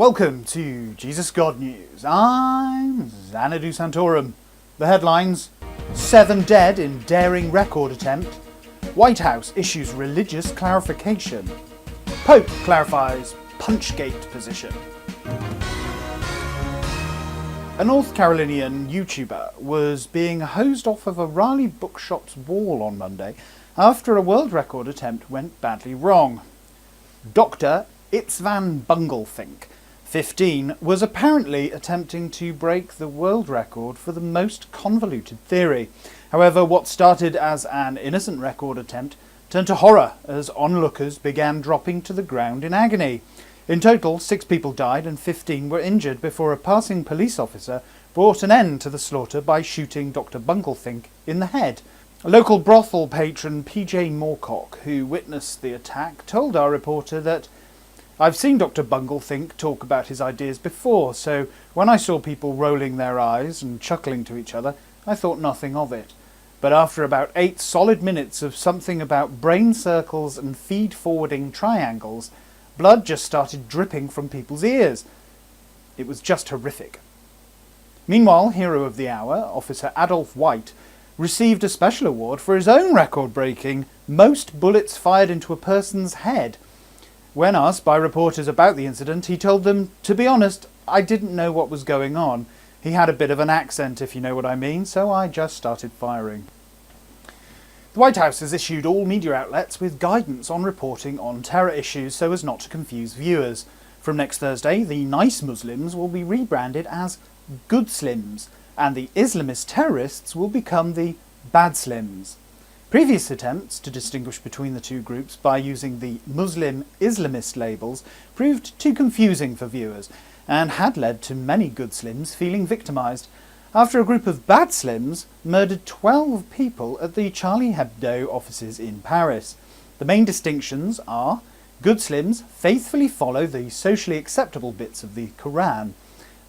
Welcome to Jesus God News. I'm Xanadu Santorum. The headlines: 7 dead in daring record attempt. White House issues religious clarification. Pope clarifies Punchgate position. A North Carolinian YouTuber was being hosed off of a Raleigh bookshop's wall on Monday after a world record attempt went badly wrong. Dr. Itzvan Bunglethink, 15, was apparently attempting to break the world record for the most convoluted theory. However, what started as an innocent record attempt turned to horror as onlookers began dropping to the ground in agony. In total, 6 people died and 15 were injured before a passing police officer brought an end to the slaughter by shooting Dr. Bunglethink in the head. A local brothel patron, PJ Moorcock, who witnessed the attack, told our reporter that "I've seen Dr. Bunglethink talk about his ideas before, so when I saw people rolling their eyes and chuckling to each other, I thought nothing of it. But after about 8 solid minutes of something about brain circles and feed-forwarding triangles, blood just started dripping from people's ears. It was just horrific." Meanwhile, hero of the hour, Officer Adolph White, received a special award for his own record-breaking most bullets fired into a person's head. When asked by reporters about the incident, he told them, "To be honest, I didn't know what was going on. He had a bit of an accent, if you know what I mean, so I just started firing." The White House has issued all media outlets with guidance on reporting on terror issues so as not to confuse viewers. From next Thursday, the nice Muslims will be rebranded as Good Slims, and the Islamist terrorists will become the Bad Slims. Previous attempts to distinguish between the two groups by using the Muslim-Islamist labels proved too confusing for viewers and had led to many Good Slims feeling victimised after a group of Bad Slims murdered 12 people at the Charlie Hebdo offices in Paris. The main distinctions are: Good Slims faithfully follow the socially acceptable bits of the Quran.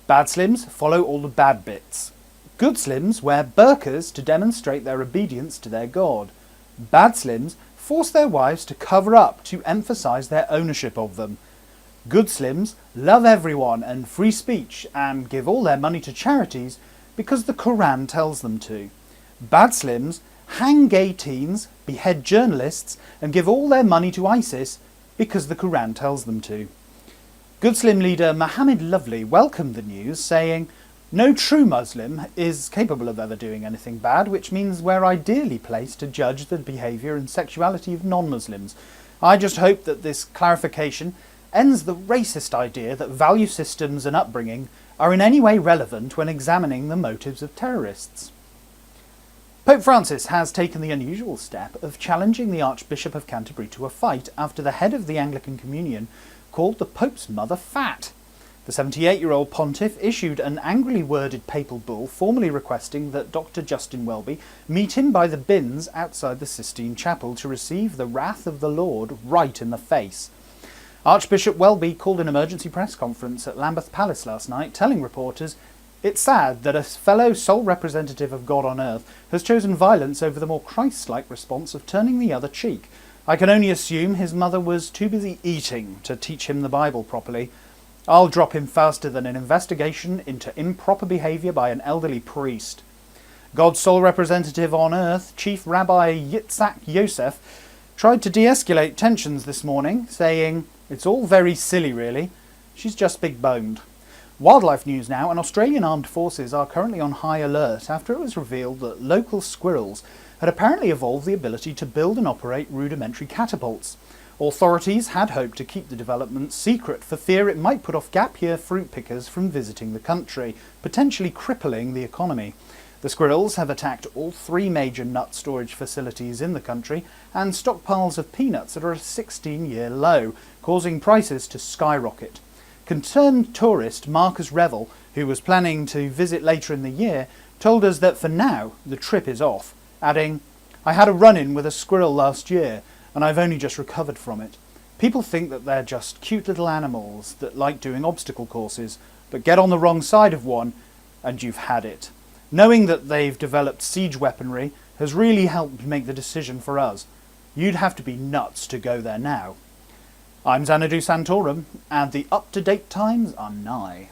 Bad Slims follow all the bad bits. Good Slims wear burqas to demonstrate their obedience to their God. Bad Slims force their wives to cover up to emphasise their ownership of them. Good Slims love everyone and free speech and give all their money to charities because the Quran tells them to. Bad Slims hang gay teens, behead journalists and give all their money to ISIS because the Quran tells them to. Good Slim leader Mohammed Lovely welcomed the news, saying, "No true Muslim is capable of ever doing anything bad, which means we're ideally placed to judge the behaviour and sexuality of non-Muslims. I just hope that this clarification ends the racist idea that value systems and upbringing are in any way relevant when examining the motives of terrorists." Pope Francis has taken the unusual step of challenging the Archbishop of Canterbury to a fight after the head of the Anglican Communion called the Pope's mother fat. The 78-year-old pontiff issued an angrily worded papal bull formally requesting that Dr. Justin Welby meet him by the bins outside the Sistine Chapel to receive the wrath of the Lord right in the face. Archbishop Welby called an emergency press conference at Lambeth Palace last night, telling reporters, "It's sad that a fellow sole representative of God on earth has chosen violence over the more Christ-like response of turning the other cheek. I can only assume his mother was too busy eating to teach him the Bible properly. I'll drop him faster than an investigation into improper behaviour by an elderly priest." God's sole representative on earth, Chief Rabbi Yitzhak Yosef, tried to de-escalate tensions this morning, saying, "It's all very silly really. She's just big-boned." Wildlife news now, and Australian armed forces are currently on high alert after it was revealed that local squirrels had apparently evolved the ability to build and operate rudimentary catapults. Authorities had hoped to keep the development secret for fear it might put off gap-year fruit pickers from visiting the country, potentially crippling the economy. The squirrels have attacked all 3 major nut storage facilities in the country, and stockpiles of peanuts are at a 16-year low, causing prices to skyrocket. Concerned tourist Marcus Revel, who was planning to visit later in the year, told us that for now the trip is off, adding, "I had a run-in with a squirrel last year, and I've only just recovered from it. People think that they're just cute little animals that like doing obstacle courses, but get on the wrong side of one and you've had it. Knowing that they've developed siege weaponry has really helped make the decision for us. You'd have to be nuts to go there now." I'm Xanadu Santorum, and the up-to-date times are nigh.